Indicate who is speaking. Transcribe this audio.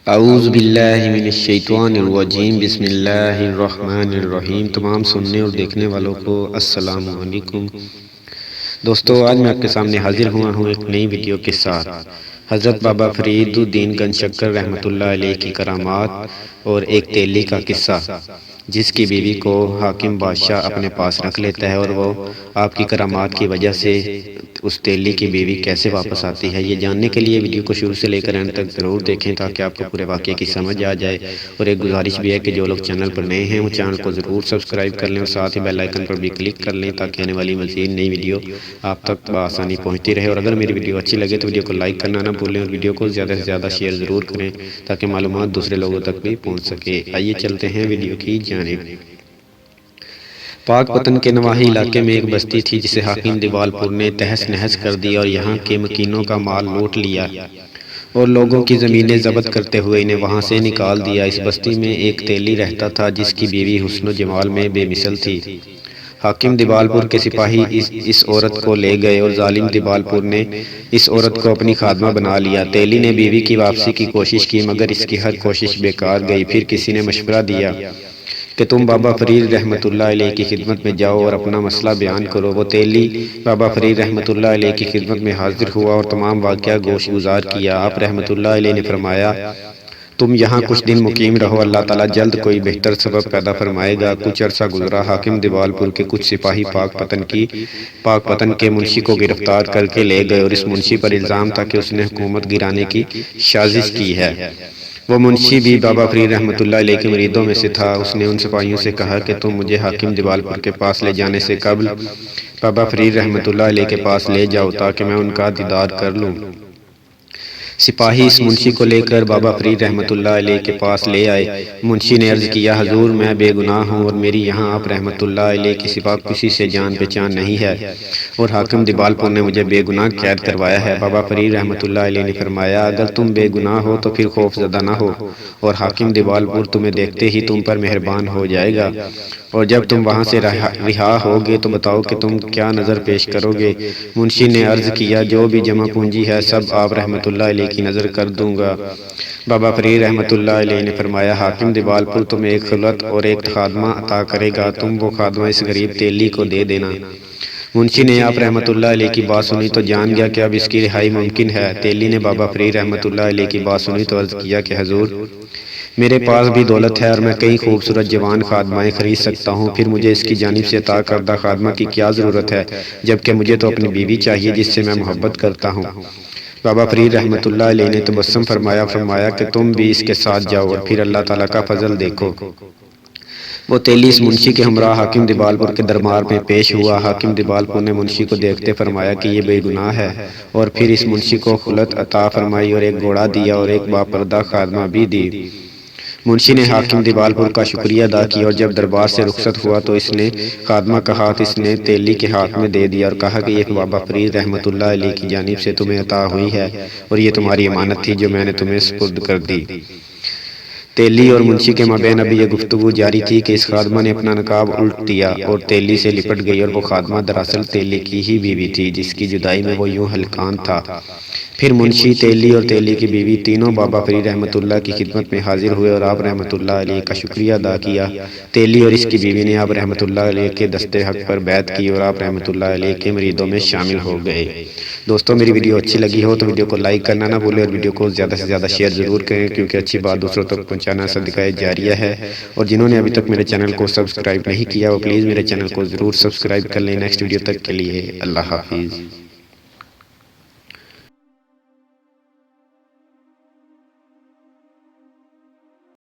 Speaker 1: اعوذ باللہ من الشیطان الرجیم، بسم اللہ الرحمن الرحیم۔ تمام سننے اور دیکھنے والوں کو السلام علیکم۔ دوستو، آج میں آپ کے سامنے حاضر ہوا ہوں ایک نئی ویڈیو کے ساتھ۔ حضرت بابا فرید الدین گنج شکر رحمۃ اللہ علیہ کی کرامات اور ایک تیلی کا قصہ، جس کی بیوی کو حاکم بادشاہ اپنے پاس رکھ لیتا ہے اور وہ آپ کی کرامات کی وجہ سے اس تیلی کی بیوی کیسے واپس آتی ہے، یہ جاننے کے لیے ویڈیو کو شروع سے لے کر اینڈ تک ضرور دیکھیں تاکہ آپ کو پورے واقعے کی سمجھ آ جائے۔ اور ایک گزارش بھی ہے کہ جو لوگ چینل پر نئے ہیں وہ چینل کو ضرور سبسکرائب کر لیں اور ساتھ ہی بیل آئیکن پر بھی کلک کر لیں تاکہ آنے والی مزید نئی ویڈیو آپ تک بآسانی پہنچتی رہے۔ اور اگر میری ویڈیو اچھی لگے تو ویڈیو کو لائک کرنا نہ بھولیں اور ویڈیو کو زیادہ سے زیادہ شیئر ضرور کریں تاکہ معلومات دوسرے لوگوں تک بھی پہنچ سکے۔ آئیے چلتے ہیں ویڈیو کی جانب۔ پاک پتن کے نواحی علاقے میں ایک بستی تھی جسے حاکم دیوال پور نے تہس نہس کر دیا اور یہاں کے مکینوں کا مال لوٹ لیا اور لوگوں کی زمینیں ضبط کرتے ہوئے انہیں وہاں سے نکال دیا۔ اس بستی میں ایک تیلی رہتا تھا جس کی بیوی حسن و جمال میں بے مثل تھی۔ حاکم دیوال پور کے سپاہی اس عورت کو لے گئے اور ظالم دیوال پور نے اس عورت کو اپنی خادمہ بنا لیا۔ تیلی نے بیوی کی واپسی کی کوشش کی مگر اس کی ہر کوشش بیکار گئی۔ پھر کسی نے مشورہ دیا کہ تم بابا فرید رحمۃ اللہ علیہ کی خدمت میں جاؤ اور اپنا مسئلہ بیان کرو۔ وہ تیلی بابا فرید رحمۃ اللہ علیہ کی خدمت میں حاضر ہوا اور تمام واقعہ گوش گزار کیا۔ آپ رحمۃ اللہ علیہ نے فرمایا، تم یہاں کچھ دن مقیم رہو، اللہ تعالیٰ جلد کوئی بہتر سبب پیدا فرمائے گا۔ کچھ عرصہ گزرا۔ حاکم دیوال پور کے کچھ سپاہی پاک پتن کے منشی کو گرفتار کر کے لے گئے اور اس منشی پر الزام تھا کہ اس نے حکومت گرانے کی سازش کی ہے۔ وہ منشی بھی بابا فرید رحمۃ اللہ علیہ کے مریدوں میں سے تھا۔ اس نے ان سپاہیوں سے کہا کہ تم مجھے حاکم دیوال پور کے پاس لے جانے سے قبل بابا فرید رحمۃ اللہ علیہ کے پاس لے جاؤ تاکہ میں ان کا دیدار کر لوں۔ سپاہی اس منشی کو لے کر بابا فرید رحمۃ اللہ علیہ کے پاس لے آئے۔ منشی نے عرض کیا، حضور میں بے گناہ ہوں اور میری یہاں آپ رحمۃ اللہ علیہ کے سوا کسی سے جان پہچان نہیں ہے اور حاکم دیوال پور نے مجھے بے گناہ قید کروایا ہے۔ بابا فرید رحمۃ اللہ علیہ نے فرمایا، اگر تم بے گناہ ہو تو پھر خوف زدہ نہ ہو اور حاکم دیوال پور تمہیں دیکھتے ہی تم پر مہربان ہو جائے گا، اور جب تم وہاں سے رہا ہوگے تو بتاؤ کہ تم کیا نظر پیش کرو گے۔ منشی نے عرض کیا، جو بھی جمع پونجی ہے سب آپ رحمۃ اللہ علیہ کی نظر کر دوں گا۔ بابا فرید رحمۃ اللہ علیہ نے فرمایا، حاکم دیوال پور تمہیں ایک خلعت اور ایک خادمہ عطا کرے گا، تم وہ خادمہ اس غریب تیلی کو دے دینا۔ منشی نے آپ رحمۃ اللہ علیہ کی بات سنی تو جان گیا کہ اب اس کی رہائی ممکن ہے۔ تیلی نے بابا فرید رحمۃ اللہ علیہ کی بات سنی تو عرض کیا کہ حضور، میرے پاس بھی دولت ہے اور میں کئی خوبصورت جوان خادمائیں خرید سکتا ہوں، پھر مجھے اس کی جانب سے عطا کردہ خادمہ کی کیا ضرورت ہے، جبکہ مجھے تو اپنی بیوی چاہیے جس سے میں محبت کرتا ہوں۔ بابا فرید رحمۃ اللہ علیہ نے تبسم فرمایا کہ تم بھی اس کے ساتھ جاؤ اور پھر اللہ تعالیٰ کا فضل دیکھو۔ وہ تیلی اس منشی کے ہمراہ حاکم دیوال پور کے دربار میں پیش ہوا۔ حاکم دیوال پور نے منشی کو دیکھتے فرمایا کہ یہ بے گناہ ہے اور پھر اس منشی کو خلعت عطا فرمائی اور ایک گھوڑا دیا اور ایک باپردہ خادمہ بھی دی۔ منشی نے حاکم دیوال پور کا شکریہ ادا کیا اور جب دربار سے رخصت ہوا تو اس نے خادمہ کا ہاتھ اس نے تیلی کے ہاتھ میں دے دیا اور کہا کہ یہ بابا فرید رحمۃ اللہ علیہ کی جانب سے تمہیں عطا ہوئی ہے اور یہ تمہاری امانت تھی جو میں نے تمہیں سپرد کر دی۔ تیلی اور منشی کے مابین ابھی یہ گفتگو جاری تھی کہ اس خادمہ نے اپنا نقاب الٹ دیا اور تیلی سے لپٹ گئی، اور وہ خادمہ دراصل تیلی کی ہی بیوی تھی جس کی جدائی میں وہ یوں ہلکان تھا۔ پھر منشی، تیلی اور تیلی کی بیوی تینوں بابا فرید رحمۃ اللہ کی خدمت میں حاضر ہوئے اور آپ رحمۃ اللہ علیہ کا شکریہ ادا کیا۔ تیلی اور اس کی بیوی نے آپ رحمۃ اللہ علیہ کے دستِ حق پر بیعت کی اور آپ رحمۃ اللہ علیہ کے مریدوں میں شامل ہو گئے۔ دوستوں، میری ویڈیو اچھی لگی ہو تو ویڈیو کو لائک کرنا نہ بھولیں اور ویڈیو کو زیادہ سے زیادہ شیئر ضرور کریں کیونکہ اچھی بات دوسروں تک پہنچانا صدقہ جاریہ ہے۔ اور جنہوں نے ابھی تک میرے چینل کو سبسکرائب نہیں کیا وہ پلیز میرے چینل کو ضرور سبسکرائب کر لیں۔ نیکسٹ ویڈیو تک کے لیے اللہ حافظ۔